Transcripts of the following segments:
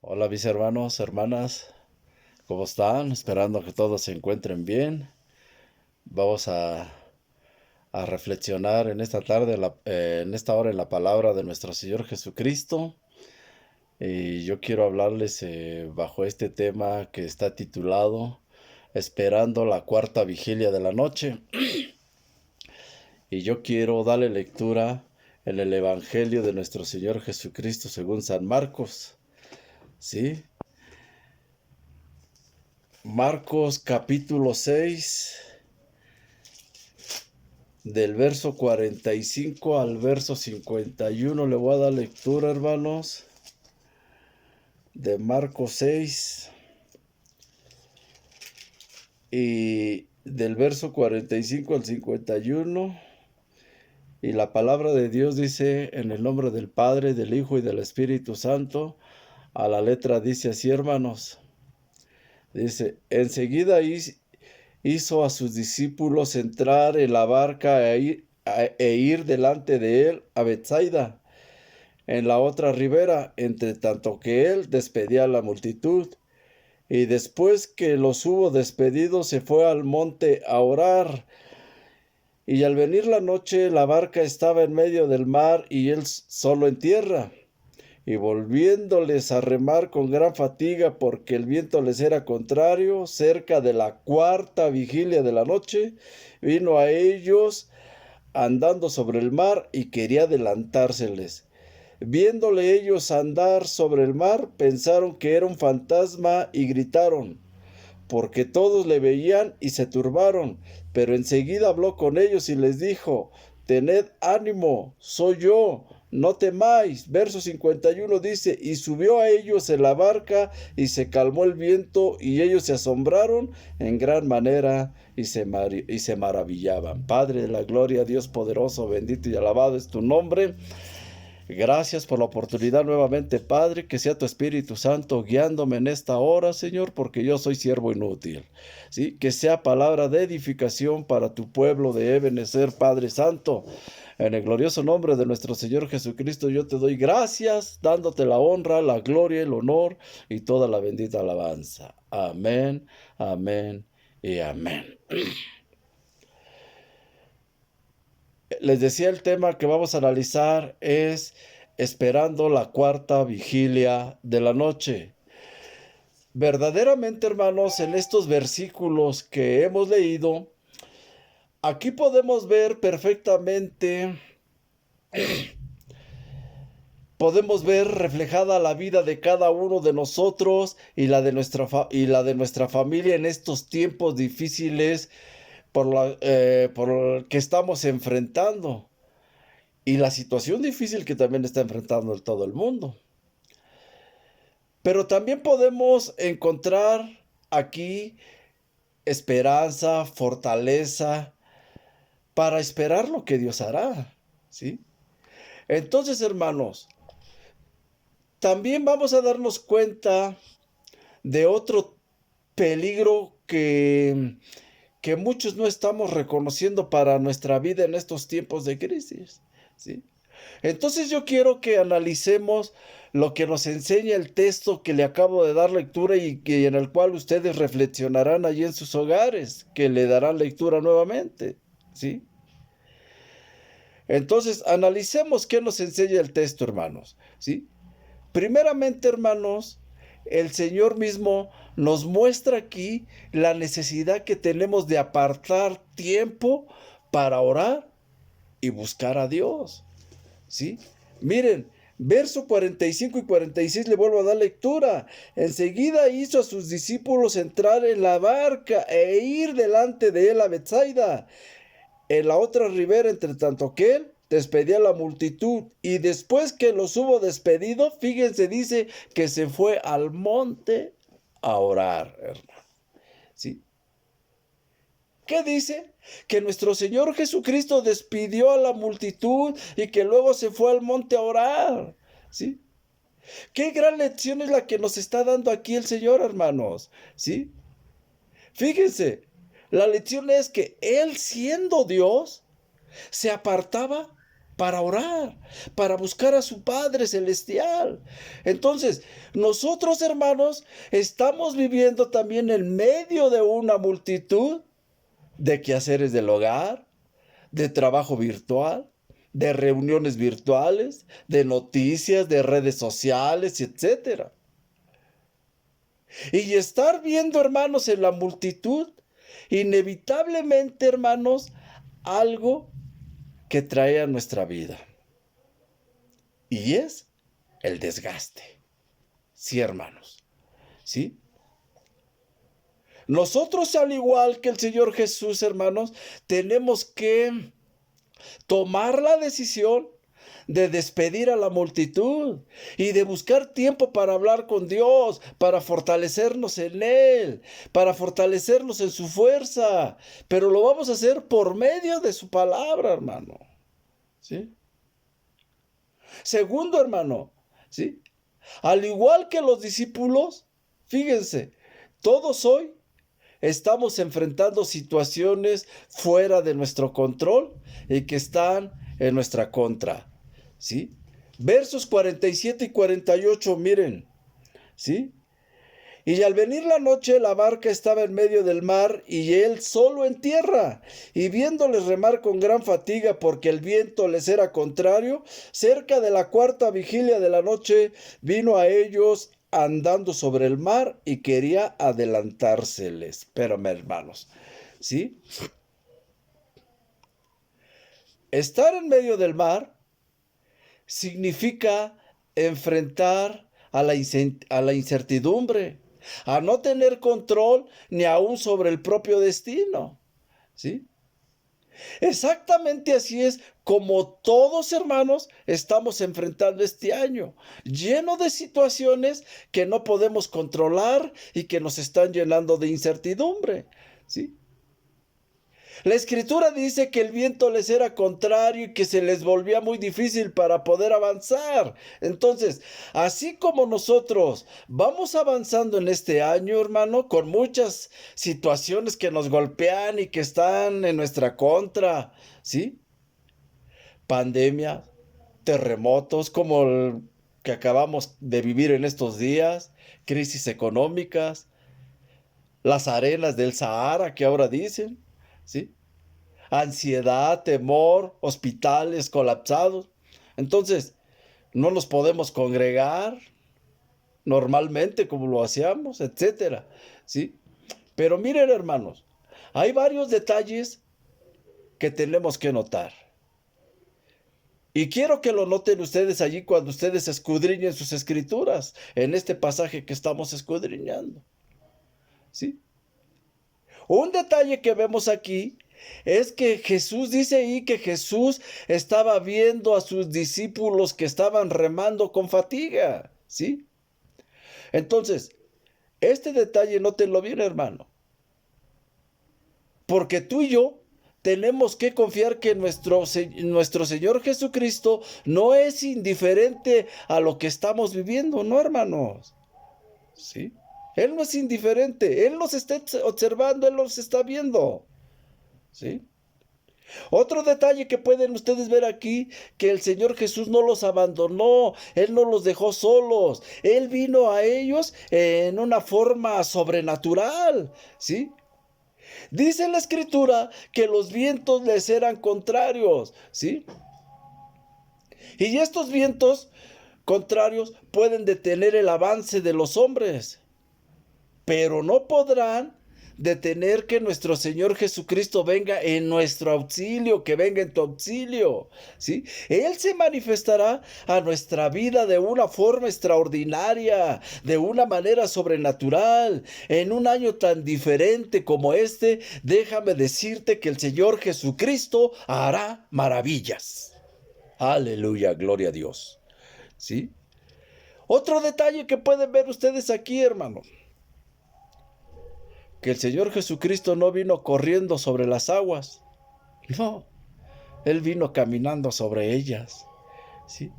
Hola mis hermanos, hermanas, ¿cómo están? Esperando que todos se encuentren bien. Vamos a reflexionar en esta tarde, en esta hora en la palabra de nuestro Señor Jesucristo. Y yo quiero hablarles bajo este tema que está titulado Esperando la cuarta vigilia de la noche. Y yo quiero darle lectura en el Evangelio de nuestro Señor Jesucristo según San Marcos. ¿Sí? Marcos capítulo 6. Del verso 45 al verso 51 le voy a dar lectura, hermanos, de Marcos 6 y del verso 45 al 51. Y la palabra de Dios dice, en el nombre del Padre, del Hijo y del Espíritu Santo, a la letra dice así, hermanos. Dice, enseguida hizo a sus discípulos entrar en la barca e ir delante de él a Bethsaida, en la otra ribera, entre tanto que él despedía a la multitud. Y después que los hubo despedido, se fue al monte a orar. Y al venir la noche, la barca estaba en medio del mar y él solo en tierra. Y volviéndoles a remar con gran fatiga, porque el viento les era contrario, cerca de la cuarta vigilia de la noche, vino a ellos andando sobre el mar y quería adelantárseles. Viéndole ellos andar sobre el mar, pensaron que era un fantasma y gritaron, porque todos le veían y se turbaron. Pero enseguida habló con ellos y les dijo, tened ánimo, soy yo, no temáis. Verso 51 dice, y subió a ellos en la barca y se calmó el viento y ellos se asombraron en gran manera y se maravillaban. Padre de la gloria, Dios poderoso, bendito y alabado es tu nombre. Gracias por la oportunidad nuevamente, Padre, que sea tu Espíritu Santo guiándome en esta hora, Señor, porque yo soy siervo inútil. ¿Sí? Que sea palabra de edificación para tu pueblo de Ebenezer, Padre Santo. En el glorioso nombre de nuestro Señor Jesucristo, yo te doy gracias, dándote la honra, la gloria, el honor y toda la bendita alabanza. Amén, amén y amén. Les decía, el tema que vamos a analizar es esperando la cuarta vigilia de la noche. Verdaderamente, hermanos, en estos versículos que hemos leído, aquí podemos ver perfectamente, podemos ver reflejada la vida de cada uno de nosotros y la de nuestra familia en estos tiempos difíciles por que estamos enfrentando. Y la situación difícil que también está enfrentando todo el mundo. Pero también podemos encontrar aquí esperanza, fortaleza, para esperar lo que Dios hará, ¿sí? Entonces, hermanos, también vamos a darnos cuenta de otro peligro que muchos no estamos reconociendo para nuestra vida en estos tiempos de crisis, ¿sí? Entonces yo quiero que analicemos lo que nos enseña el texto que le acabo de dar lectura y en el cual ustedes reflexionarán allí en sus hogares, que le darán lectura nuevamente, ¿sí? Entonces analicemos qué nos enseña el texto, hermanos, ¿sí? Primeramente, hermanos, el Señor mismo nos muestra aquí la necesidad que tenemos de apartar tiempo para orar y buscar a Dios, ¿sí? Miren, verso 45 y 46 le vuelvo a dar lectura. Enseguida hizo a sus discípulos entrar en la barca e ir delante de él a Bethsaida, en la otra ribera, entre tanto que él despedía a la multitud. Y después que los hubo despedido, fíjense, dice que se fue al monte a orar, hermano. ¿Sí? ¿Qué dice? Que nuestro Señor Jesucristo despidió a la multitud y que luego se fue al monte a orar. ¿Sí? Qué gran lección es la que nos está dando aquí el Señor, hermanos. ¿Sí? Fíjense, la lección es que Él, siendo Dios, se apartaba para orar, para buscar a su Padre Celestial. Entonces, nosotros, hermanos, estamos viviendo también en medio de una multitud de quehaceres del hogar, de trabajo virtual, de reuniones virtuales, de noticias, de redes sociales, etcétera. Y estar viendo, hermanos, en la multitud, inevitablemente, hermanos, algo que trae a nuestra vida. Y es el desgaste. Sí, hermanos. ¿Sí? Nosotros, al igual que el Señor Jesús, hermanos, tenemos que tomar la decisión de despedir a la multitud y de buscar tiempo para hablar con Dios, para fortalecernos en Él, para fortalecernos en su fuerza. Pero lo vamos a hacer por medio de su palabra, hermano. ¿Sí? Segundo, hermano, ¿sí? Al igual que los discípulos, fíjense, todos hoy estamos enfrentando situaciones fuera de nuestro control y que están en nuestra contra, ¿sí? Versos 47 y 48, miren, ¿sí? Y al venir la noche, la barca estaba en medio del mar y él solo en tierra. Y viéndoles remar con gran fatiga porque el viento les era contrario, cerca de la cuarta vigilia de la noche, vino a ellos andando sobre el mar y quería adelantárseles. Pero, hermanos, ¿sí? Estar en medio del mar significa enfrentar a la incertidumbre, a no tener control ni aún sobre el propio destino, ¿sí? Exactamente así es como todos, hermanos, estamos enfrentando este año, lleno de situaciones que no podemos controlar y que nos están llenando de incertidumbre, ¿sí? La escritura dice que el viento les era contrario y que se les volvía muy difícil para poder avanzar. Entonces, así como nosotros vamos avanzando en este año, hermano, con muchas situaciones que nos golpean y que están en nuestra contra, ¿sí? Pandemia, terremotos como el que acabamos de vivir en estos días, crisis económicas, las arenas del Sahara que ahora dicen, ¿sí? Ansiedad, temor, hospitales colapsados. Entonces, no nos podemos congregar normalmente como lo hacíamos, etcétera, ¿sí? Pero miren, hermanos, hay varios detalles que tenemos que notar. Y quiero que lo noten ustedes allí cuando ustedes escudriñen sus escrituras, en este pasaje que estamos escudriñando, ¿sí? Un detalle que vemos aquí es que Jesús dice ahí que Jesús estaba viendo a sus discípulos que estaban remando con fatiga, ¿sí? Entonces, este detalle nótenlo bien, hermano, porque tú y yo tenemos que confiar que nuestro Señor Jesucristo no es indiferente a lo que estamos viviendo, ¿no, hermanos? ¿Sí? Él no es indiferente, Él nos está observando, Él nos está viendo, ¿sí? Otro detalle que pueden ustedes ver aquí, que el Señor Jesús no los abandonó, Él no los dejó solos, Él vino a ellos en una forma sobrenatural, ¿sí? Dice la Escritura que los vientos les eran contrarios, ¿sí? Y estos vientos contrarios pueden detener el avance de los hombres, pero no podrán detener que nuestro Señor Jesucristo venga en nuestro auxilio, que venga en tu auxilio, ¿sí? Él se manifestará a nuestra vida de una forma extraordinaria, de una manera sobrenatural. En un año tan diferente como este, déjame decirte que el Señor Jesucristo hará maravillas. Aleluya, gloria a Dios, ¿sí? Otro detalle que pueden ver ustedes aquí, hermanos, que el Señor Jesucristo no vino corriendo sobre las aguas, no, Él vino caminando sobre ellas, ¿sí?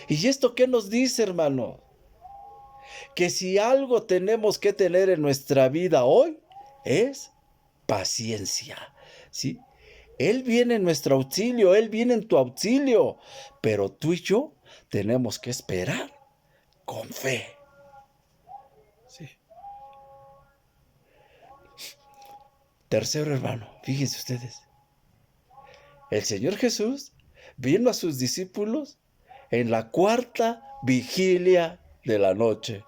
¿Y esto qué nos dice, hermano? Que si algo tenemos que tener en nuestra vida hoy, es paciencia, ¿sí? Él viene en nuestro auxilio, Él viene en tu auxilio. Pero tú y yo tenemos que esperar con fe. Sí. Tercero, hermano, fíjense ustedes. El Señor Jesús vino a sus discípulos en la cuarta vigilia de la noche.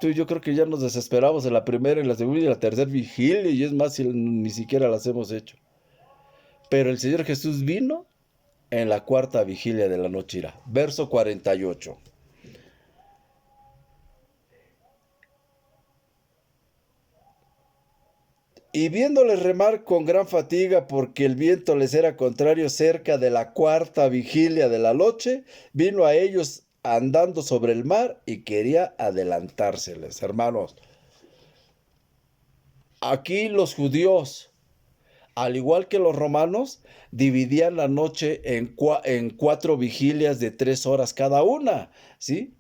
Tú y yo creo que ya nos desesperamos en la primera, en la segunda y en la tercera vigilia, y es más, si ni siquiera las hemos hecho. Pero el Señor Jesús vino en la cuarta vigilia de la noche. Irá. Verso 48. Y viéndoles remar con gran fatiga porque el viento les era contrario cerca de la cuarta vigilia de la noche, vino a ellos andando sobre el mar y quería adelantárseles. Hermanos, aquí los judíos, al igual que los romanos, dividían la noche en 4 vigilias de 3 horas cada una, ¿sí?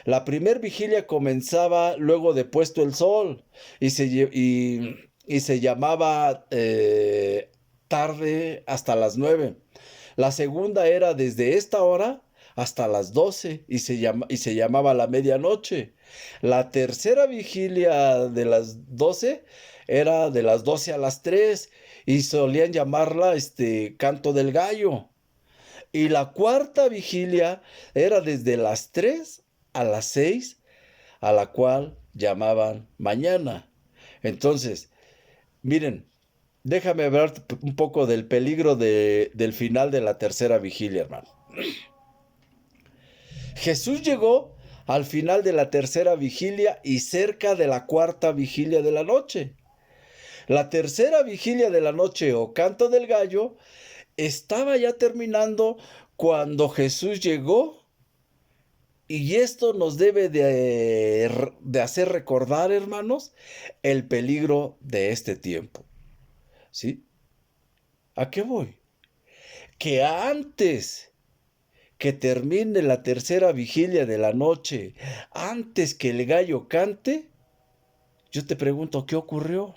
La primer vigilia comenzaba luego de puesto el sol y se llamaba tarde hasta las 9. La segunda era desde esta hora hasta las 12 y se llamaba la medianoche. La tercera vigilia de las 12 era de las 12 a las 3 y solían llamarla canto del gallo. Y la cuarta vigilia era desde las 3 a las 6, a la cual llamaban mañana. Entonces, miren, déjame hablar un poco del peligro del final de la tercera vigilia, hermano. Jesús llegó al final de la tercera vigilia y cerca de la cuarta vigilia de la noche. La tercera vigilia de la noche o canto del gallo estaba ya terminando cuando Jesús llegó. Y esto nos debe de hacer recordar, hermanos, el peligro de este tiempo. ¿Sí? ¿A qué voy? Que antes que termine la tercera vigilia de la noche, antes que el gallo cante, yo te pregunto, ¿qué ocurrió?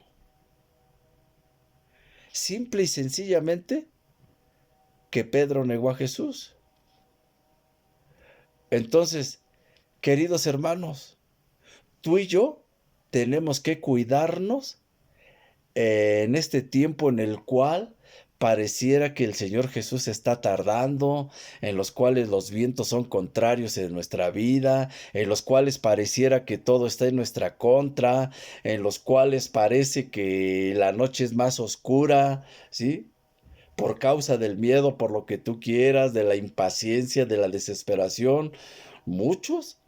Simple y sencillamente que Pedro negó a Jesús. Entonces, queridos hermanos, tú y yo tenemos que cuidarnos en este tiempo en el cual pareciera que el Señor Jesús está tardando, en los cuales los vientos son contrarios en nuestra vida, en los cuales pareciera que todo está en nuestra contra, en los cuales parece que la noche es más oscura, ¿sí? Por causa del miedo, por lo que tú quieras, de la impaciencia, de la desesperación, muchos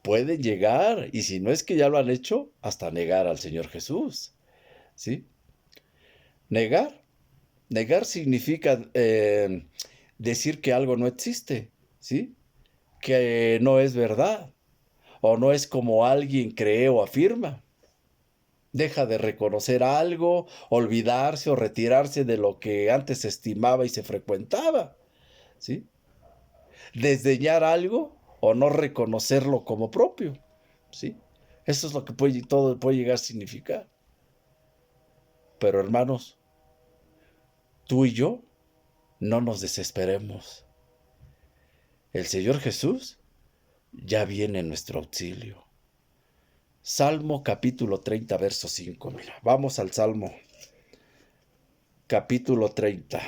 pueden llegar, y si no es que ya lo han hecho, hasta negar al Señor Jesús, ¿sí? Negar. Negar significa decir que algo no existe, ¿sí? Que no es verdad, o no es como alguien cree o afirma. Deja de reconocer algo, olvidarse o retirarse de lo que antes se estimaba y se frecuentaba, ¿sí? Desdeñar algo o no reconocerlo como propio, ¿sí? Eso es lo que todo puede llegar a significar. Pero hermanos, tú y yo no nos desesperemos. El Señor Jesús ya viene en nuestro auxilio. Salmo capítulo 30, verso 5. Mira, vamos al Salmo capítulo 30.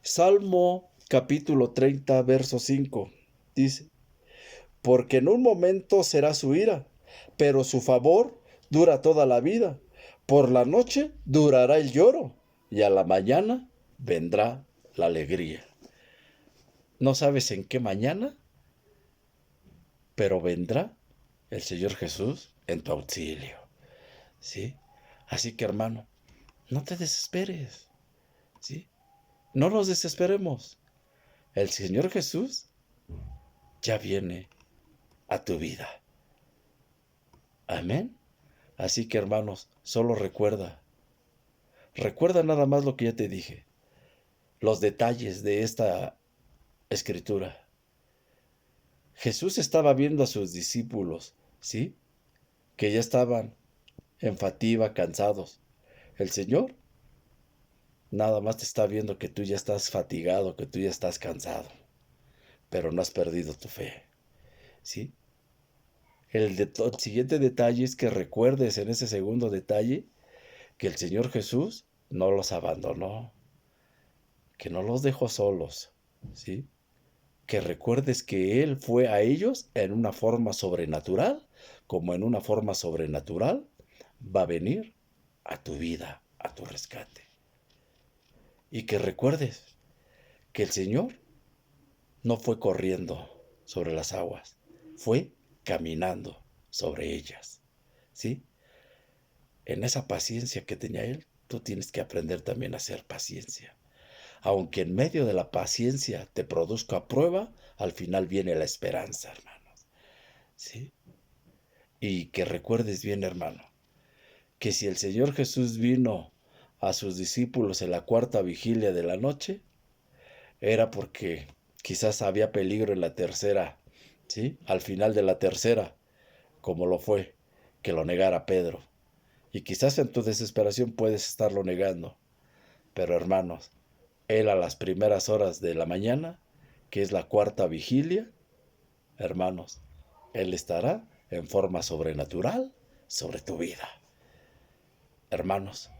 Salmo capítulo 30, verso 5. Dice, porque en un momento será su ira, pero su favor dura toda la vida. Por la noche durará el lloro, y a la mañana vendrá la alegría. No sabes en qué mañana, pero vendrá el Señor Jesús en tu auxilio. ¿Sí? Así que, hermano, no te desesperes. ¿Sí? No nos desesperemos. El Señor Jesús ya viene a tu vida. Amén. Así que, hermanos, solo recuerda nada más lo que ya te dije, los detalles de esta escritura. Jesús estaba viendo a sus discípulos, ¿sí? Que ya estaban en fatiga, cansados. El Señor nada más te está viendo que tú ya estás fatigado, que tú ya estás cansado, pero no has perdido tu fe, ¿sí? El siguiente detalle es que recuerdes en ese segundo detalle que el Señor Jesús no los abandonó, que no los dejó solos, ¿sí? Que recuerdes que Él fue a ellos en una forma sobrenatural, como en una forma sobrenatural va a venir a tu vida, a tu rescate. Y que recuerdes que el Señor no fue corriendo sobre las aguas, fue caminando sobre ellas, ¿sí? En esa paciencia que tenía Él, tú tienes que aprender también a hacer paciencia. Aunque en medio de la paciencia te produzca prueba, al final viene la esperanza, hermanos, ¿sí? Y que recuerdes bien, hermano, que si el Señor Jesús vino a sus discípulos en la cuarta vigilia de la noche, era porque quizás había peligro en la tercera, ¿sí? Al final de la tercera, como lo fue, que lo negara Pedro. Y quizás en tu desesperación puedes estarlo negando. Pero hermanos, Él a las primeras horas de la mañana, que es la cuarta vigilia, hermanos, Él estará en forma sobrenatural sobre tu vida. Hermanos,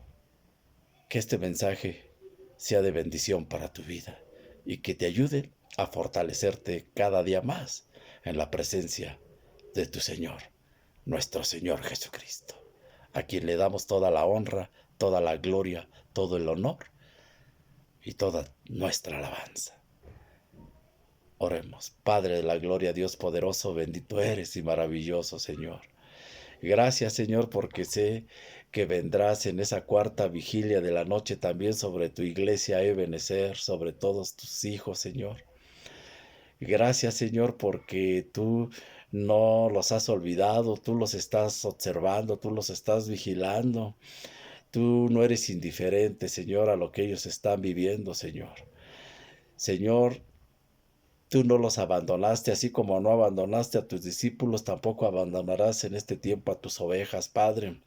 que este mensaje sea de bendición para tu vida y que te ayude a fortalecerte cada día más en la presencia de tu Señor, nuestro Señor Jesucristo, a quien le damos toda la honra, toda la gloria, todo el honor y toda nuestra alabanza. Oremos. Padre de la gloria, Dios poderoso, bendito eres y maravilloso, Señor. Gracias, Señor, porque sé que vendrás en esa cuarta vigilia de la noche también sobre tu iglesia Ebenezer, sobre todos tus hijos, Señor. Gracias, Señor, porque tú no los has olvidado, tú los estás observando, tú los estás vigilando. Tú no eres indiferente, Señor, a lo que ellos están viviendo, Señor. Señor, tú no los abandonaste, así como no abandonaste a tus discípulos, tampoco abandonarás en este tiempo a tus ovejas, Padre,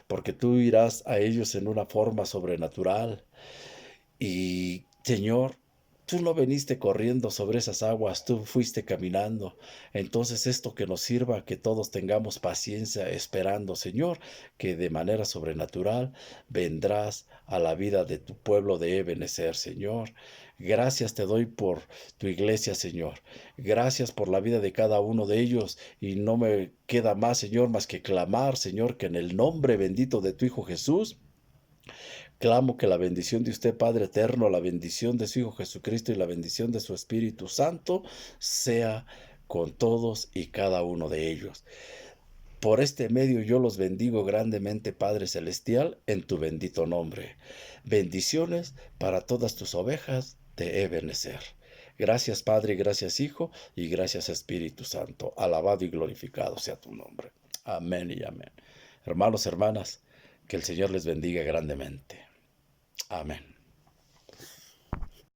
porque tú irás a ellos en una forma sobrenatural. Y, Señor, tú no viniste corriendo sobre esas aguas, tú fuiste caminando. Entonces esto que nos sirva, que todos tengamos paciencia esperando, Señor, que de manera sobrenatural vendrás a la vida de tu pueblo de Ebenezer, Señor. Gracias te doy por tu iglesia, Señor. Gracias por la vida de cada uno de ellos. Y no me queda más, Señor, más que clamar, Señor, que en el nombre bendito de tu Hijo Jesús, clamo que la bendición de usted, Padre eterno, la bendición de su Hijo Jesucristo y la bendición de su Espíritu Santo sea con todos y cada uno de ellos. Por este medio yo los bendigo grandemente, Padre Celestial, en tu bendito nombre. Bendiciones para todas tus ovejas de Ebenezer. Gracias, Padre, gracias, Hijo, y gracias, Espíritu Santo. Alabado y glorificado sea tu nombre. Amén y amén. Hermanos, hermanas, que el Señor les bendiga grandemente. Amén.